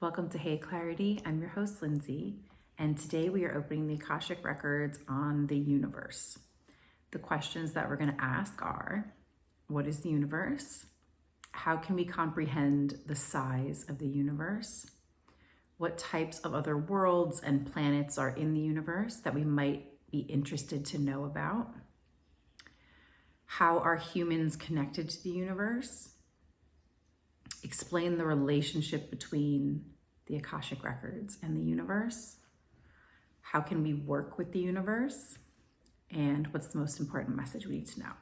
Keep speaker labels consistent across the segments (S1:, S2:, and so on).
S1: Welcome to Hey Clarity. I'm your host, Lindsay, and today we are opening the Akashic Records on the universe. The questions that we're going to ask are, what is the universe? How can we comprehend the size of the universe? What types of other worlds and planets are in the universe that we might be interested to know about? How are humans connected to the universe? Explain the relationship between the Akashic Records and the universe. How can we work with the universe? And what's the most important message we need to know?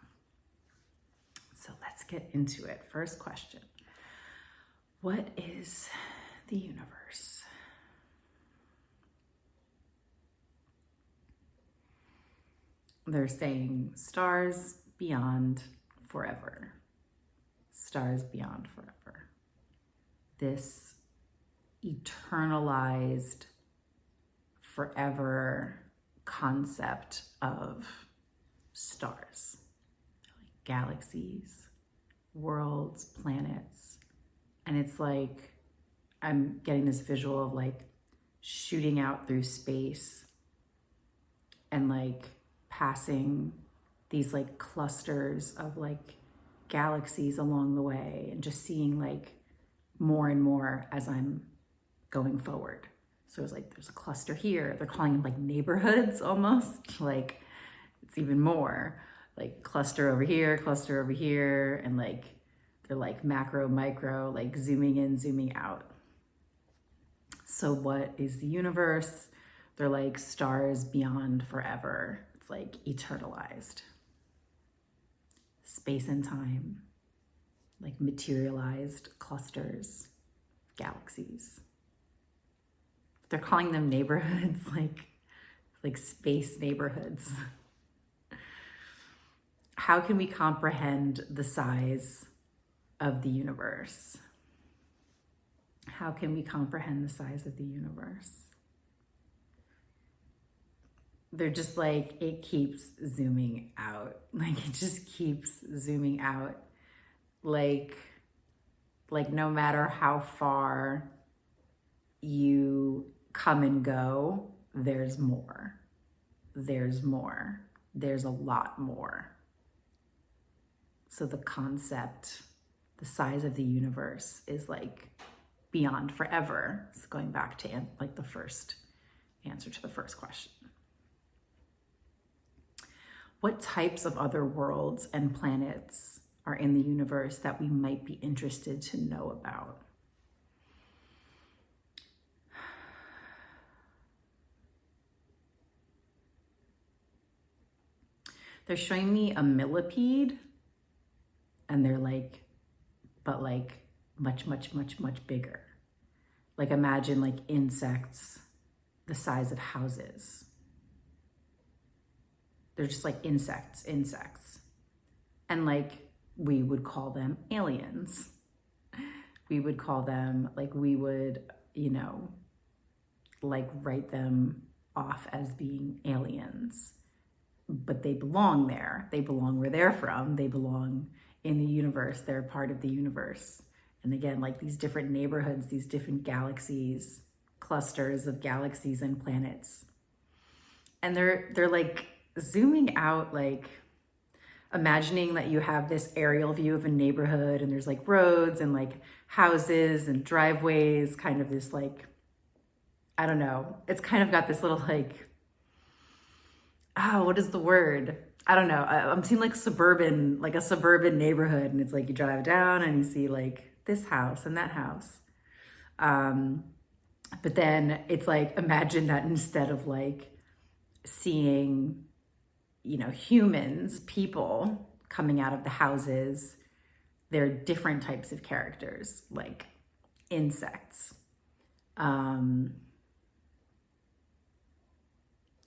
S1: So let's get into it. First question. What is the universe? They're saying stars beyond forever. Stars beyond forever. This eternalized forever concept of stars, like galaxies, worlds, planets. And it's like, I'm getting this visual of like shooting out through space and like passing these like clusters of like galaxies along the way and just seeing like more and more as I'm going forward. So it's like, there's a cluster here. They're calling them like neighborhoods almost, like it's even more like cluster over here, and like, they're like macro, micro, like zooming in, zooming out. So what is the universe? They're like stars beyond forever. It's like eternalized. Space and time, like materialized clusters, galaxies. They're calling them neighborhoods, like space neighborhoods. How can we comprehend the size of the universe? How can we comprehend the size of the universe? They're just like, it keeps zooming out. Like it just keeps zooming out. Like no matter how far you come and go, there's more. There's more. There's a lot more. So the concept, the size of the universe is like beyond forever. So going back to like the first answer to the first question. What types of other worlds and planets are in the universe that we might be interested to know about? They're showing me a millipede, and they're like, but like much, much, much, much bigger. Like imagine like insects the size of houses. They're just like insects. And like, we would call them aliens. We would call them, like we would, like write them off as being aliens. But they belong there. They belong where they're from. They belong in the universe. They're part of the universe. And again, like these different neighborhoods, these different galaxies, clusters of galaxies and planets. And they're like zooming out, like imagining that you have this aerial view of a neighborhood and there's like roads and like houses and driveways, kind of this like, I don't know. It's kind of got this little like, what is the word? I don't know. I'm seeing like a suburban neighborhood, and it's like you drive down and you see like this house and that house. But then it's like, imagine that instead of like seeing, humans, people coming out of the houses, there are different types of characters, like insects. And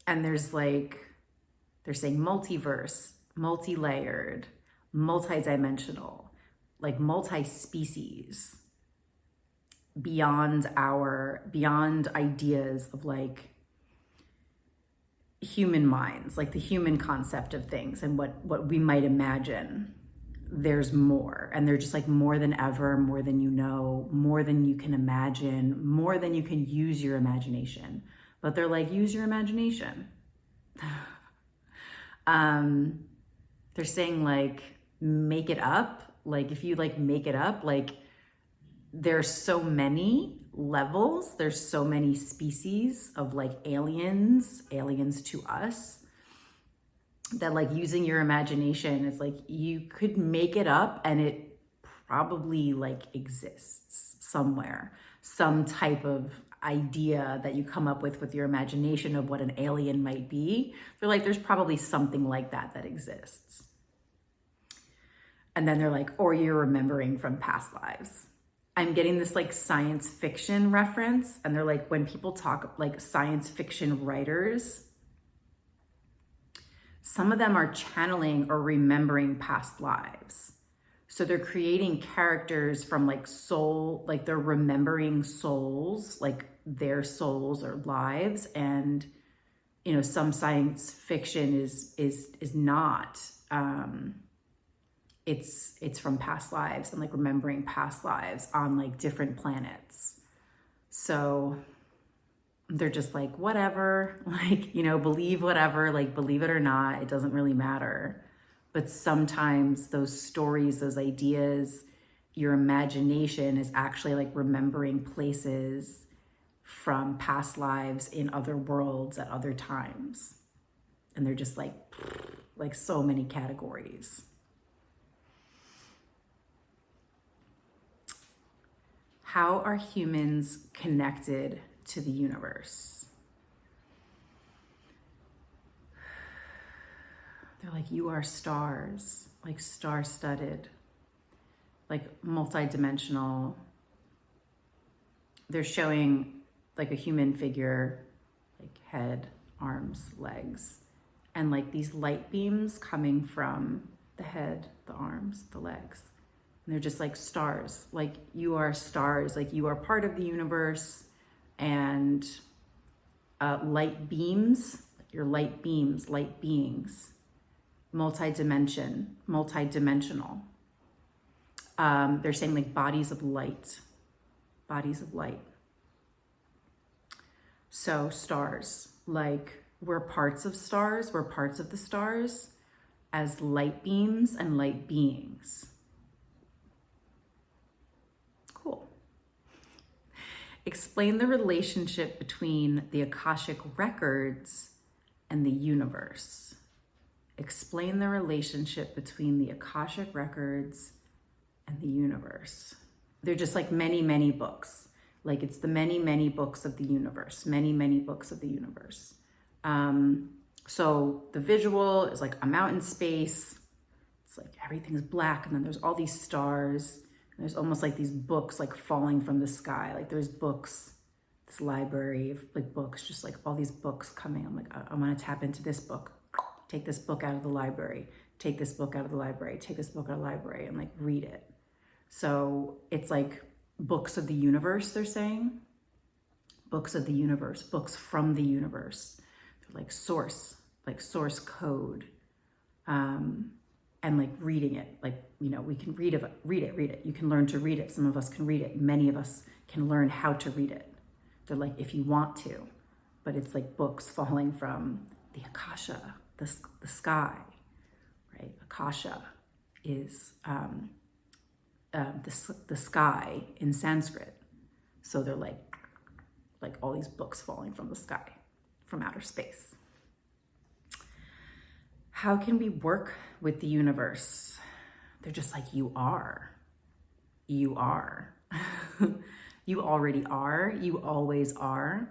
S1: there's like, they're saying multiverse, multi-layered, multi-dimensional, like multi-species, beyond ideas of like human minds, like the human concept of things and what we might imagine there's more, and they're just like more than ever, more than you know, more than you can imagine, more than you can use your imagination. But they're like, use your imagination. They're saying like, make it up. Like if you like make it up, like there's so many levels, there's so many species of like aliens to us, that like using your imagination is like, you could make it up and it probably like exists somewhere, some type of idea that you come up with your imagination of what an alien might be. They're like, there's probably something like that exists. And then they're like, or you're remembering from past lives. I'm getting this like science fiction reference, and they're like, when people talk like science fiction writers, some of them are channeling or remembering past lives. So they're creating characters from like soul, like they're remembering souls, like their souls or lives. And, you know, some science fiction is not, it's from past lives and like remembering past lives on like different planets. So they're just like, whatever, like, you know, believe whatever, like believe it or not, it doesn't really matter. But sometimes those stories, those ideas, your imagination is actually like remembering places from past lives in other worlds at other times. And they're just like so many categories. How are humans connected to the universe? They're like, you are stars, like star-studded, like multi-dimensional. They're showing like a human figure, like head, arms, legs, and like these light beams coming from the head, the arms, the legs. And they're just like stars, like you are stars, like you are part of the universe. And light beams, your light beams, light beings, multidimensional. They're saying like bodies of light. So stars, like we're parts of stars, we're parts of the stars as light beams and light beings. Cool. Explain the relationship between the Akashic Records and the universe. Explain the relationship between the Akashic Records and the universe. They're just like many, many books. Like it's the many, many books of the universe. Many, many books of the universe. So the visual is like a mountain space. It's like everything's black, and then there's all these stars. There's almost like these books like falling from the sky. Like there's books, this library of like books, just like all these books coming. I'm like, I want to tap into this book. Take this book out of the library. Take this book out of the library. Take this book out of the library and like read it. So it's like books of the universe, they're saying. Books of the universe, books from the universe. They're like source code. And like reading it, like, you know, we can read it. You can learn to read it. Some of us can read it. Many of us can learn how to read it. They're like, if you want to, but it's like books falling from the Akasha, the sky, right? Akasha is the sky in Sanskrit. So they're like all these books falling from the sky, from outer space. How can we work with the universe? They're just like, you are. You are. You already are. You always are.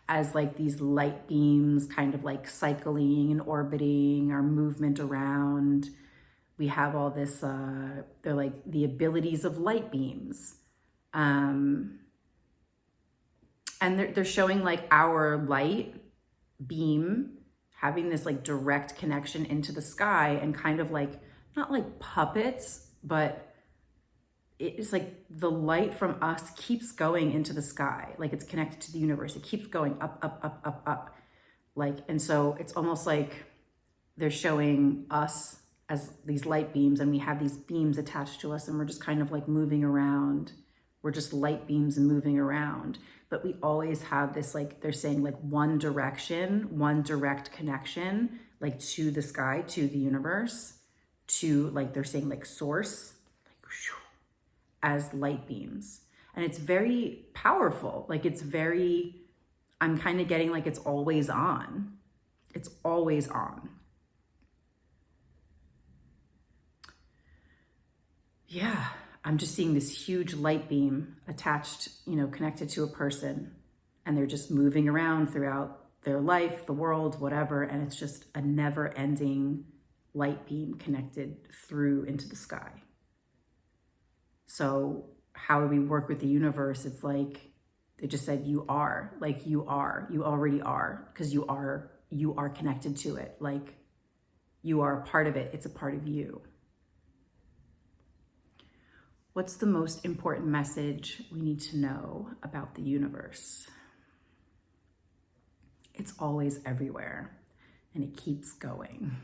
S1: As like these light beams kind of like cycling and orbiting, our movement around. We have all this, they're like the abilities of light beams. And they're showing like our light beam having this like direct connection into the sky, and kind of like, not like puppets, but it's like the light from us keeps going into the sky. Like it's connected to the universe. It keeps going up, up, up, up, up. Like, and so it's almost like they're showing us as these light beams, and we have these beams attached to us, and we're just kind of like moving around. We're just light beams and moving around. But we always have this, like they're saying, like one direction, one direct connection, like to the sky, to the universe, to, like they're saying, like source, like as light beams. And it's very powerful. Like it's very, I'm kind of getting like it's always on. It's always on. Yeah, I'm just seeing this huge light beam attached, you know, connected to a person, and they're just moving around throughout their life, the world, whatever. And it's just a never ending light beam connected through into the sky. So how do we work with the universe? It's like, they just said, you are, like you already are, because you are connected to it. Like you are a part of it. It's a part of you. What's the most important message we need to know about the universe? It's always everywhere, and it keeps going.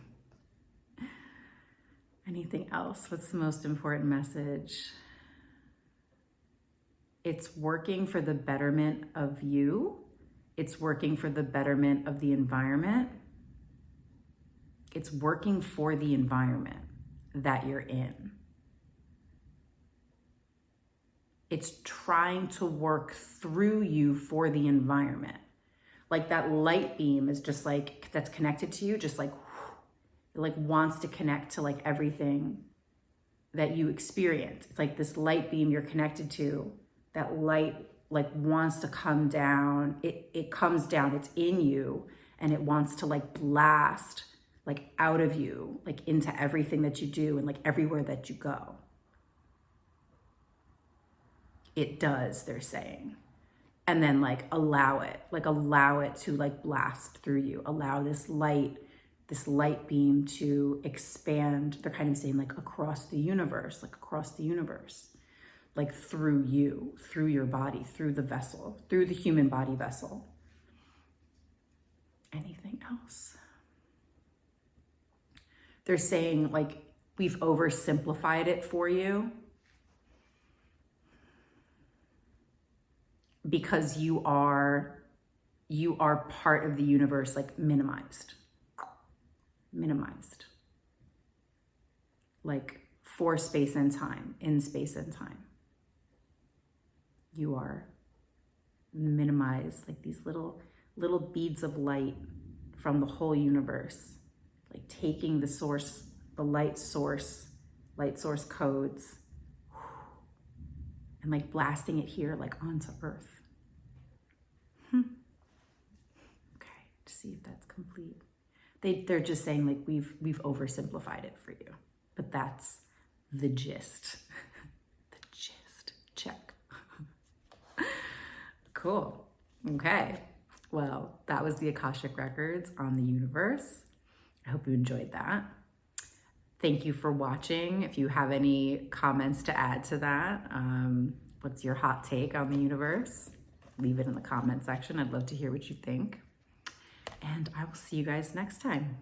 S1: Anything else? What's the most important message? It's working for the betterment of you. It's working for the betterment of the environment. It's working for the environment that you're in. It's trying to work through you for the environment. Like that light beam is just like, that's connected to you, just like, it like wants to connect to like everything that you experience. It's like this light beam you're connected to, that light like wants to come down. It comes down, it's in you, and it wants to like blast like out of you, like into everything that you do and like everywhere that you go. It does, they're saying. And then like allow it to like blast through you. Allow this light beam to expand. They're kind of saying like across the universe, like through you, through your body, through the vessel, through the human body vessel. Anything else? They're saying like we've oversimplified it for you, because you are part of the universe, like minimized, like for space and time, in space and time. You are minimized, like these little beads of light from the whole universe, like taking the source, the light source codes, and like blasting it here, like onto Earth. Okay, to see if that's complete. They're just saying like we've oversimplified it for you, but that's the gist. The gist. Check. Cool. Okay. Well, that was the Akashic Records on the universe. I hope you enjoyed that. Thank you for watching. If you have any comments to add to that, what's your hot take on the universe? Leave it in the comment section. I'd love to hear what you think. And I will see you guys next time.